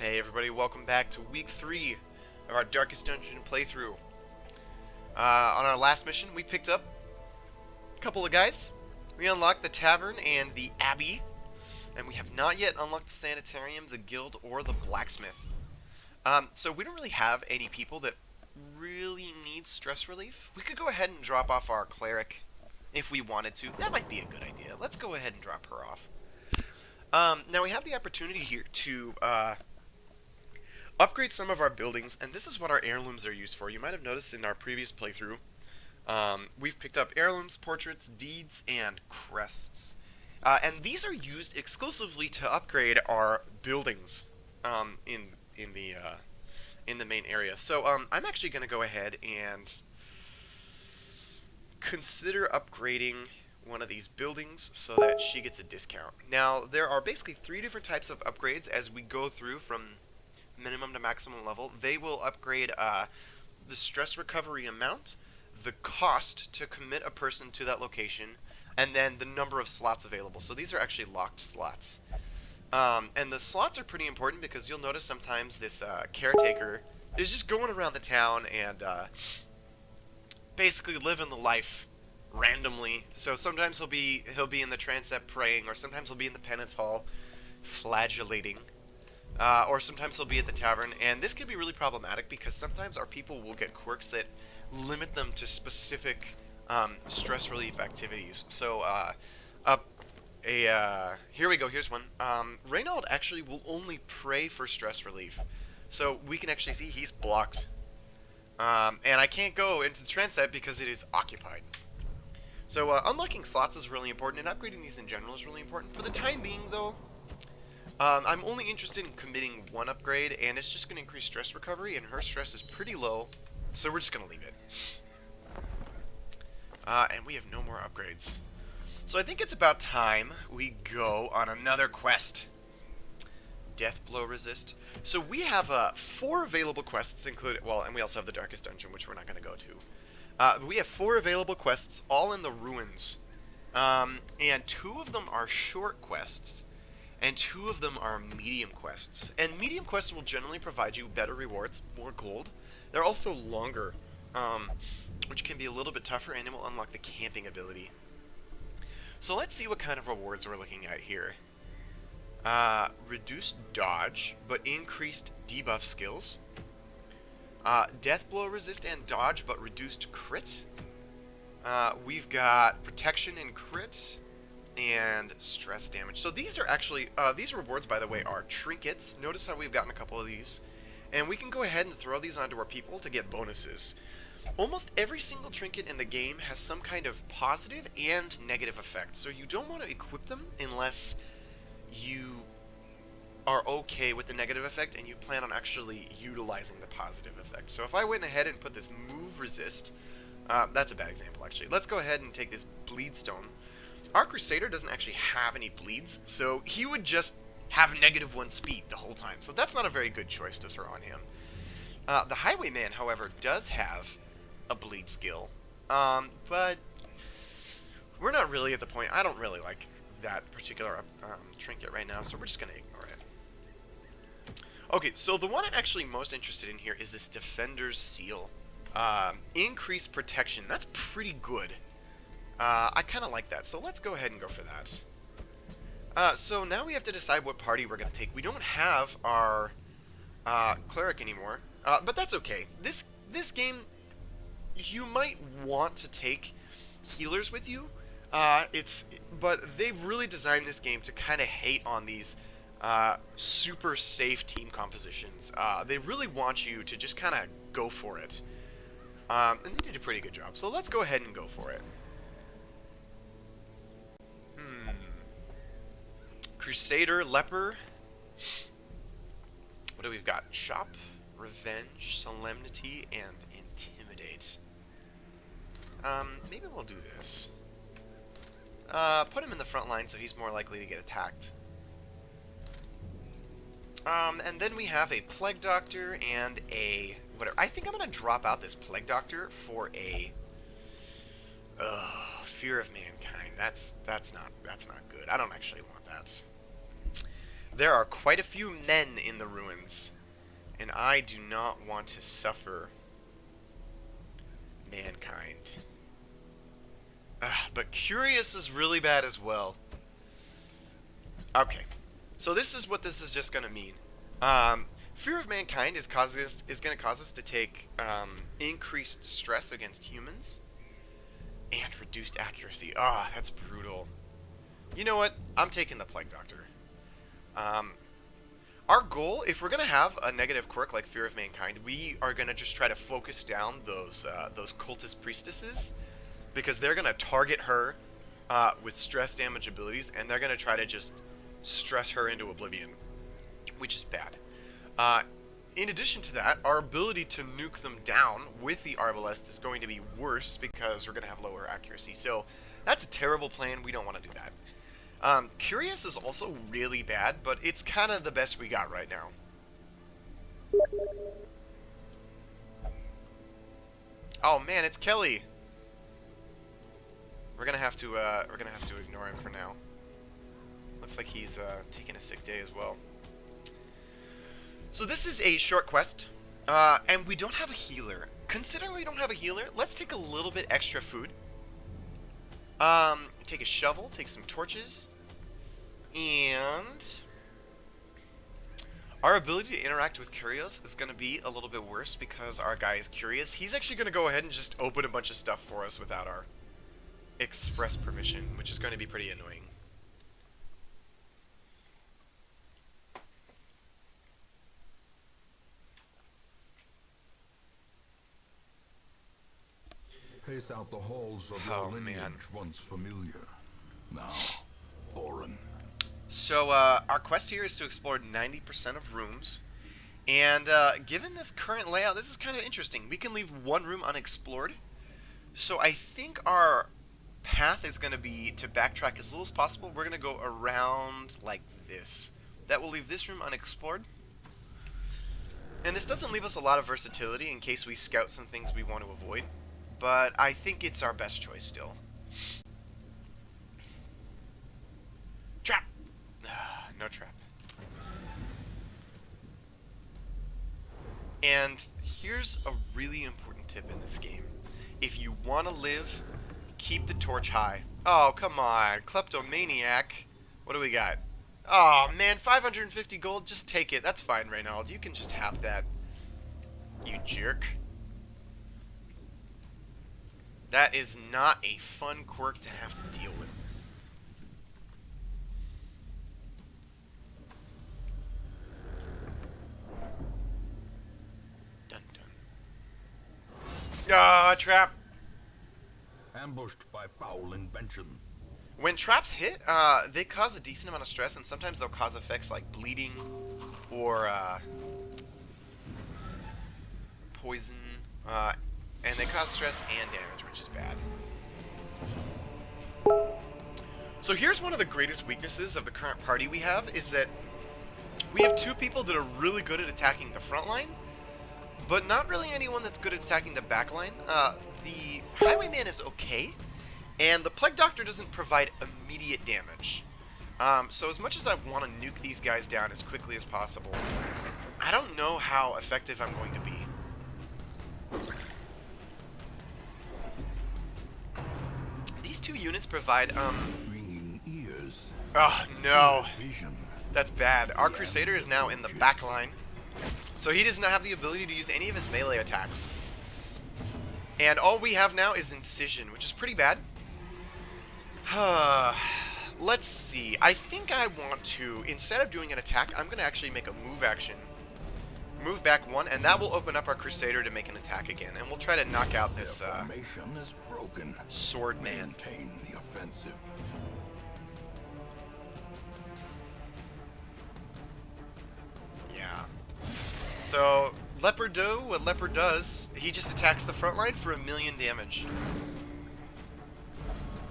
Hey everybody, welcome back to week 3 of our Darkest Dungeon playthrough. On our last mission, we picked up a couple of guys. We unlocked the tavern and the abbey, and we have not yet unlocked the sanitarium, the guild, or the blacksmith. So we don't really have any people that really need stress relief. We could go ahead and drop off our cleric if we wanted to. That might be a good idea. Let's go ahead and drop her off. Now we have the opportunity here to upgrade some of our buildings, and this is what our heirlooms are used for. You might have noticed in our previous playthrough, we've picked up heirlooms, portraits, deeds, and crests. And these are used exclusively to upgrade our buildings in the main area. So I'm actually going to go ahead and consider upgrading one of these buildings so that she gets a discount. Now, there are basically 3 different types of upgrades as we go through from minimum to maximum level. They will upgrade the stress recovery amount, the cost to commit a person to that location, and then the number of slots available. So these are actually locked slots. And the slots are pretty important because you'll notice sometimes this caretaker is just going around the town and basically living the life randomly. So sometimes he'll be in the transept praying, or sometimes he'll be in the penance hall flagellating. Or sometimes he'll be at the tavern, and this can be really problematic because sometimes our people will get quirks that limit them to specific stress relief activities. So, here we go, here's one. Reynold actually will only pray for stress relief. So we can actually see he's blocked. And I can't go into the transept because it is occupied. So unlocking slots is really important, and upgrading these in general is really important. For the time being, though, I'm only interested in committing one upgrade, and it's just going to increase stress recovery, and her stress is pretty low, so we're just going to leave it. And we have no more upgrades. So I think it's about time we go on another quest. Death Blow Resist. So we have 4 available quests, included, well, and we also have the Darkest Dungeon, which we're not going to go to. We have 4 available quests, all in the ruins. And 2 of them are short quests, and 2 of them are medium quests. And medium quests will generally provide you better rewards, more gold. They're also longer, which can be a little bit tougher, and it will unlock the camping ability. So let's see what kind of rewards we're looking at here. Reduced dodge, but increased debuff skills. Death blow resist and dodge, but reduced crit. We've got protection and crit, and stress damage. So these are actually, these rewards, by the way, are trinkets. Notice how we've gotten a couple of these. And we can go ahead and throw these onto our people to get bonuses. Almost every single trinket in the game has some kind of positive and negative effect. So you don't want to equip them unless you are okay with the negative effect and you plan on actually utilizing the positive effect. So if I went ahead and put this move resist, that's a bad example actually. Let's go ahead and take this bleed stone. Our Crusader doesn't actually have any bleeds, so he would just have -1 speed the whole time. So that's not a very good choice to throw on him. The Highwayman, however, does have a bleed skill, but we're not really at the point. I don't really like that particular trinket right now, so we're just going to ignore it. Okay, so the one I'm actually most interested in here is this Defender's Seal. Increased protection. That's pretty good. I kind of like that, so let's go ahead and go for that. So now we have to decide what party we're going to take. We don't have our cleric anymore, but that's okay. This game, you might want to take healers with you. But they've really designed this game to kind of hate on these super safe team compositions. They really want you to just kind of go for it. And they did a pretty good job, so let's go ahead and go for it. Crusader, Leper. What do we've got? Chop, Revenge, Solemnity, and Intimidate. Maybe we'll do this. Put him in the front line so he's more likely to get attacked. And then we have a Plague Doctor and a whatever. I think I'm gonna drop out this Plague Doctor for a Fear of Mankind. That's not good. I don't actually want that. There are quite a few men in the ruins, and I do not want to suffer mankind. But Curious is really bad as well. Okay, so this is what this is just going to mean. Fear of mankind is going to cause us to take increased stress against humans and reduced accuracy. That's brutal. You know what? I'm taking the Plague Doctor. Our goal, if we're going to have a negative quirk like Fear of Mankind, we are going to just try to focus down those cultist priestesses, because they're going to target her with stress damage abilities, and they're going to try to just stress her into oblivion, which is bad. In addition to that, our ability to nuke them down with the Arbalest is going to be worse because we're going to have lower accuracy. So that's a terrible plan. We don't want to do that. Curious is also really bad, but it's kind of the best we got right now. Oh man, it's Kelly. We're gonna have to ignore him for now. Looks like he's taking a sick day as well. So this is a short quest, and we don't have a healer. Considering we don't have a healer, let's take a little bit extra food. Take a shovel, take some torches, and our ability to interact with Curious is going to be a little bit worse because our guy is Curious. He's actually going to go ahead and just open a bunch of stuff for us without our express permission, which is going to be pretty annoying. Pace out the halls of your lineage, once familiar, now foreign. So our quest here is to explore 90% of rooms, and given this current layout, this is kind of interesting. We can leave one room unexplored, so I think our path is going to be to backtrack as little as possible. We're going to go around like this. That will leave this room unexplored. And this doesn't leave us a lot of versatility in case we scout some things we want to avoid. But I think it's our best choice still. Trap! No trap. And here's a really important tip in this game. If you want to live, keep the torch high. Oh, come on. Kleptomaniac. What do we got? Oh, man. 550 gold. Just take it. That's fine, Reynald. You can just have that. You jerk. That is not a fun quirk to have to deal with. Dun dun. Ah, trap. Ambushed by foul invention. When traps hit, they cause a decent amount of stress, and sometimes they'll cause effects like bleeding or poison. And they cause stress and damage, which is bad. So here's one of the greatest weaknesses of the current party we have, is that we have two people that are really good at attacking the front line, but not really anyone that's good at attacking the back line. The Highwayman is okay, and the Plague Doctor doesn't provide immediate damage. So as much as I want to nuke these guys down as quickly as possible, I don't know how effective I'm going to be. These two units provide, Ringing ears. oh, no. Vision. That's bad. Our Crusader is now in the back line, so he does not have the ability to use any of his melee attacks. And all we have now is Incision, which is pretty bad. Let's see. I think I want to, instead of doing an attack, I'm going to actually make a move action. Move back one, and that will open up our Crusader to make an attack again. And we'll try to knock out this formation is broken. Sword Man. Maintain the offensive. Yeah. So, Leopard do what Leopard does. He just attacks the front line for 1,000,000 damage.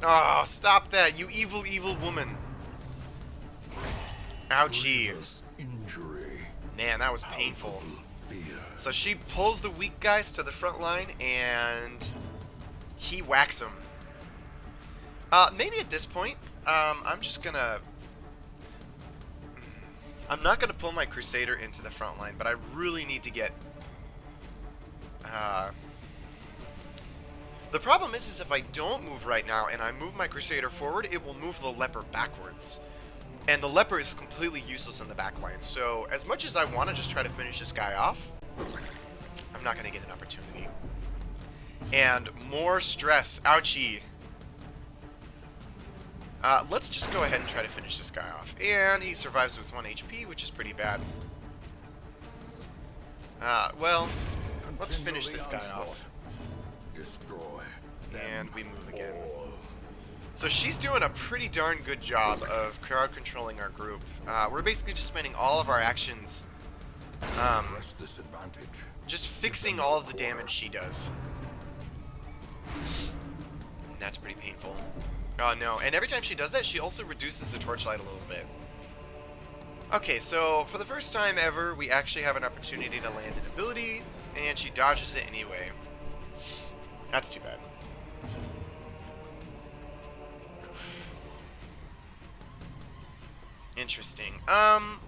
Oh, stop that, you evil, evil woman. Ouchie. Grievous injury. Man, that was painful. Fear. So she pulls the weak guys to the front line, and he whacks them. Maybe at this point, I'm just gonna... I'm not going to pull my Crusader into the front line, but I really need to get... The problem is if I don't move right now and I move my Crusader forward, it will move the Leper backwards. And the Leper is completely useless in the back line. So as much as I want to just try to finish this guy off, I'm not going to get an opportunity. And more stress. Ouchie. Let's just go ahead and try to finish this guy off. And he survives with 1 HP, which is pretty bad. Well, let's finish this guy off. Destroy. And we move again. So she's doing a pretty darn good job of crowd controlling our group. We're basically just spending all of our actions just fixing all of the damage she does. And that's pretty painful. Oh no, and every time she does that, she also reduces the torchlight a little bit. Okay, so for the first time ever, we actually have an opportunity to land an ability, and she dodges it anyway. That's too bad. Interesting.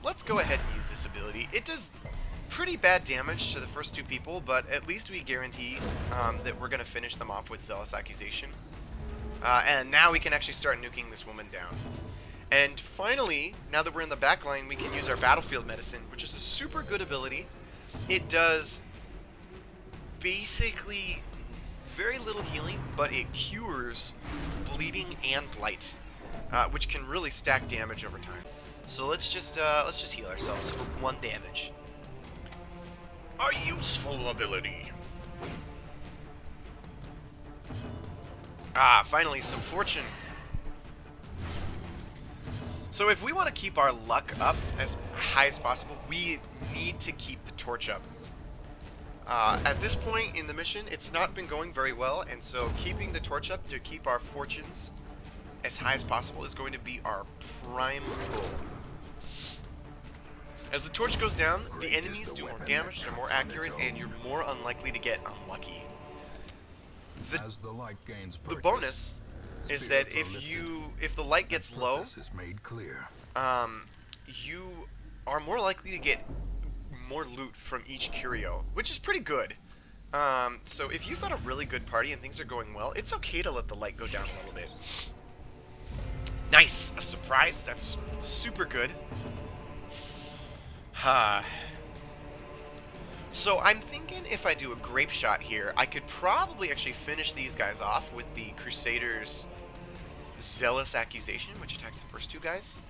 Let's go ahead and use this ability. It does pretty bad damage to the first 2 people, but at least we guarantee that we're going to finish them off with Zealous Accusation. And now we can actually start nuking this woman down. And finally, now that we're in the back line, we can use our Battlefield Medicine, which is a super good ability. It does basically very little healing, but it cures bleeding and blight, which can really stack damage over time. So let's just heal ourselves for 1 damage. A useful ability. Finally some fortune. So if we want to keep our luck up as high as possible, we need to keep the torch up. At this point in the mission, it's not been going very well, and so keeping the torch up to keep our fortunes as high as possible is going to be our prime goal. As the torch goes down, the enemies do more damage, they're more accurate, and you're more unlikely to get unlucky. The bonus is that if the light gets low, you are more likely to get more loot from each curio, which is pretty good. So if you've got a really good party and things are going well, it's okay to let the light go down a little bit. Nice! A surprise. That's super good. So I'm thinking if I do a grape shot here, I could probably actually finish these guys off with the Crusader's Zealous Accusation, which attacks the first 2 guys.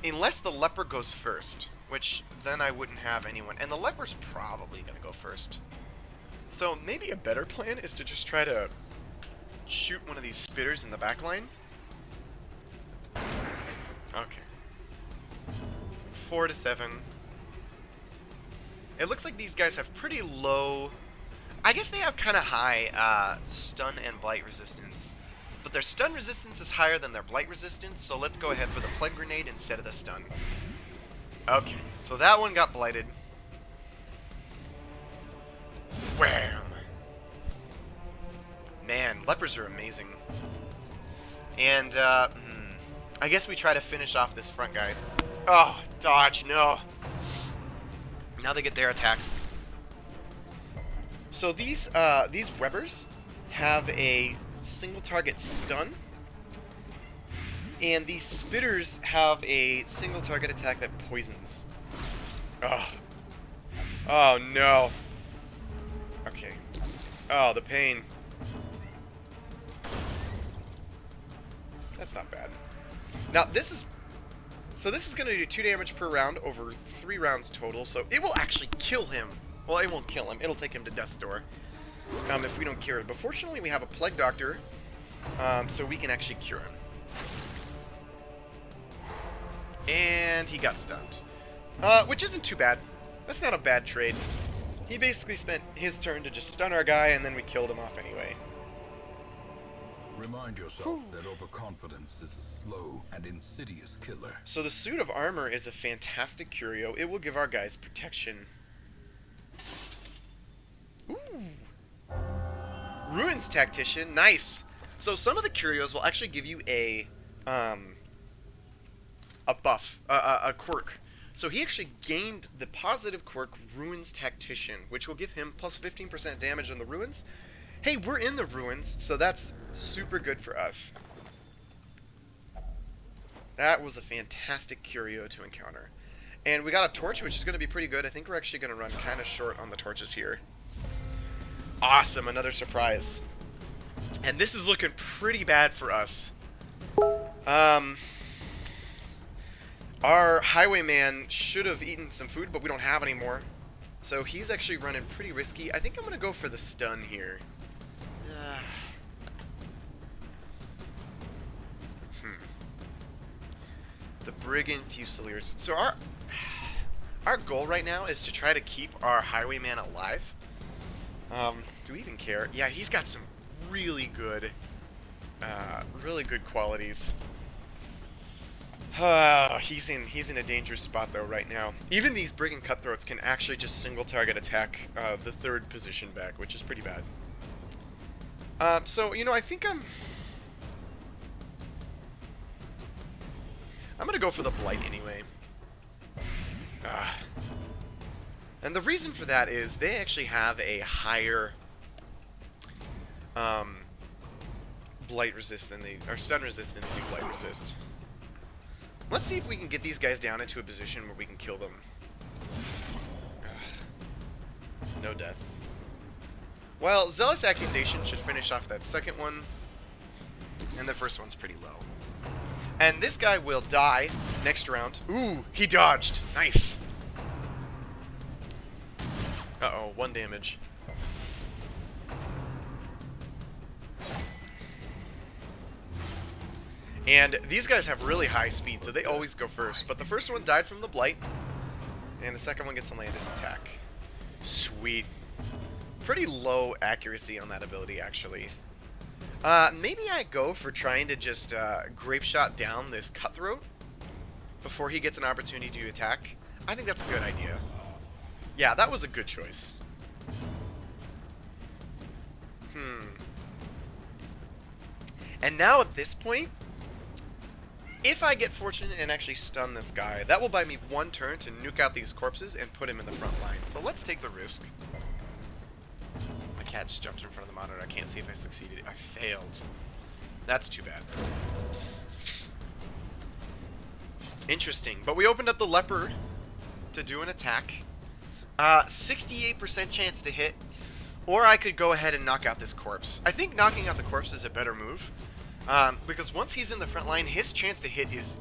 Unless the Leper goes first, which then I wouldn't have anyone. And the Leper's probably going to go first. So maybe a better plan is to just try to shoot one of these spitters in the back line. Okay. 4 to 7. It looks like these guys have pretty low... I guess they have kind of high stun and blight resistance. But their stun resistance is higher than their blight resistance, so let's go ahead for the Plague Grenade instead of the stun. Okay, so that one got blighted. Wham! Man, lepers are amazing. And, I guess we try to finish off this front guy. Oh, dodge, no. Now they get their attacks. So these Webbers have a single target stun, and these Spitters have a single target attack that poisons. Oh. Oh no. Okay. Oh, the pain. That's not bad. Now this is going to do 2 damage per round over 3 rounds total, so it will actually kill him. Well, it won't kill him. It'll take him to death's door if we don't cure it. But fortunately, we have a Plague Doctor, so we can actually cure him. And he got stunned, which isn't too bad. That's not a bad trade. He basically spent his turn to just stun our guy, and then we killed him off anyway. Remind yourself that overconfidence is a slow and insidious killer. So the Suit of Armor is a fantastic curio. It will give our guys protection. Ooh. Ruins Tactician, nice. So some of the curios will actually give you a buff, a quirk. So he actually gained the positive quirk Ruins Tactician, which will give him plus 15% damage on the ruins. Hey, we're in the ruins, so that's super good for us. That was a fantastic curio to encounter. And we got a torch, which is going to be pretty good. I think we're actually going to run kind of short on the torches here. Awesome, another surprise. And this is looking pretty bad for us. Our highwayman should have eaten some food, but we don't have any more. So he's actually running pretty risky. I think I'm going to go for the stun here. The Brigand Fusiliers. So our goal right now is to try to keep our highwayman alive. Do we even care? Yeah, he's got some really good qualities. He's in a dangerous spot though right now. Even these Brigand Cutthroats can actually just single target attack the third position back, which is pretty bad. So you know, I think I'm gonna go for the Blight anyway. And the reason for that is they actually have a higher Blight resist than they, or stun resist than they do Blight resist. Let's see if we can get these guys down into a position where we can kill them. No death. Well, Zealous Accusation should finish off that second one. And the first one's pretty low. And this guy will die next round. Ooh, he dodged. Nice. Uh-oh, 1 damage. And these guys have really high speed, so they always go first. But the first one died from the Blight, and the second one gets the Landis attack. Sweet. Pretty low accuracy on that ability, actually. Maybe I go for trying to just Grape Shot down this Cutthroat before he gets an opportunity to attack. I think that's a good idea. Yeah, that was a good choice. And now at this point, if I get fortunate and actually stun this guy, that will buy me 1 turn to nuke out these corpses and put him in the front line. So let's take the risk. My cat just jumped in front of the monitor. I can't see if I succeeded. I failed. That's too bad. Interesting. But we opened up the Leper to do an attack. 68% chance to hit. Or I could go ahead and knock out this corpse. I think knocking out the corpse is a better move. Because once he's in the front line, his chance to hit is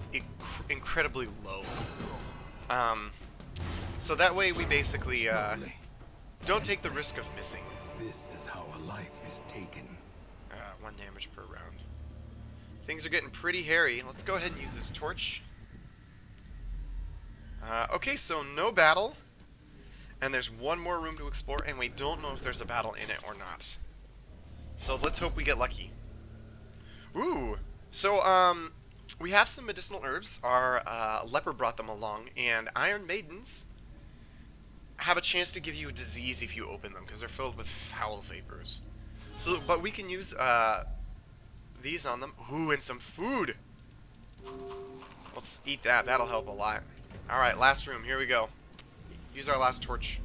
incredibly low. So that way we basically don't take the risk of missing. This is how a life is taken. 1 damage per round. Things are getting pretty hairy. Let's go ahead and use this torch. Okay, so no battle. And there's 1 more room to explore, and we don't know if there's a battle in it or not. So let's hope we get lucky. Ooh! So, we have some medicinal herbs. Our leper brought them along, and Iron Maidens have a chance to give you a disease if you open them, because they're filled with foul vapors. So, but we can use these on them. Ooh, and some food! Let's eat that. That'll help a lot. Alright, last room. Here we go. Use our last torch.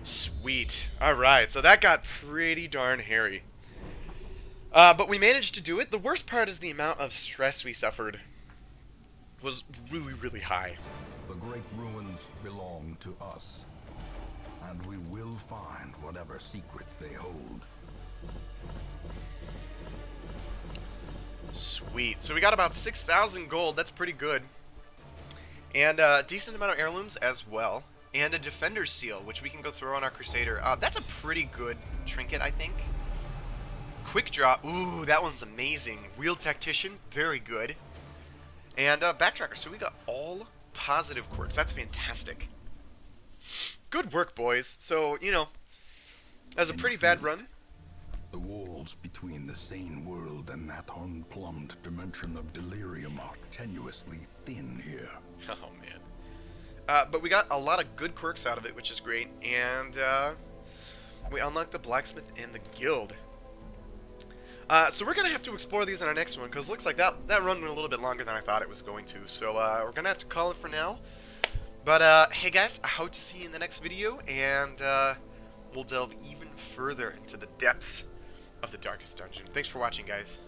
Sweet. Alright, so that got pretty darn hairy. But we managed to do it. The worst part is the amount of stress we suffered was really, really high. The great ruins belong to us, and we will find whatever secrets they hold. Sweet. So we got about 6,000 gold. That's pretty good. And a decent amount of heirlooms as well. And a Defender's Seal, which we can go throw on our Crusader. That's a pretty good trinket, I think. Quick Draw. Ooh, that one's amazing. Wheeled Tactician. Very good. And Backtracker. So we got all positive quirks. That's fantastic. Good work, boys. So, you know, that was a pretty bad run. The walls between the sane world and that unplumbed dimension of delirium are tenuously thin here. Oh, man. But we got a lot of good quirks out of it, which is great. And we unlocked the Blacksmith and the Guild. So we're going to have to explore these in our next one, because it looks like that run went a little bit longer than I thought it was going to. So we're going to have to call it for now. But, hey guys, I hope to see you in the next video, and we'll delve even further into the depths of the Darkest Dungeon. Thanks for watching, guys.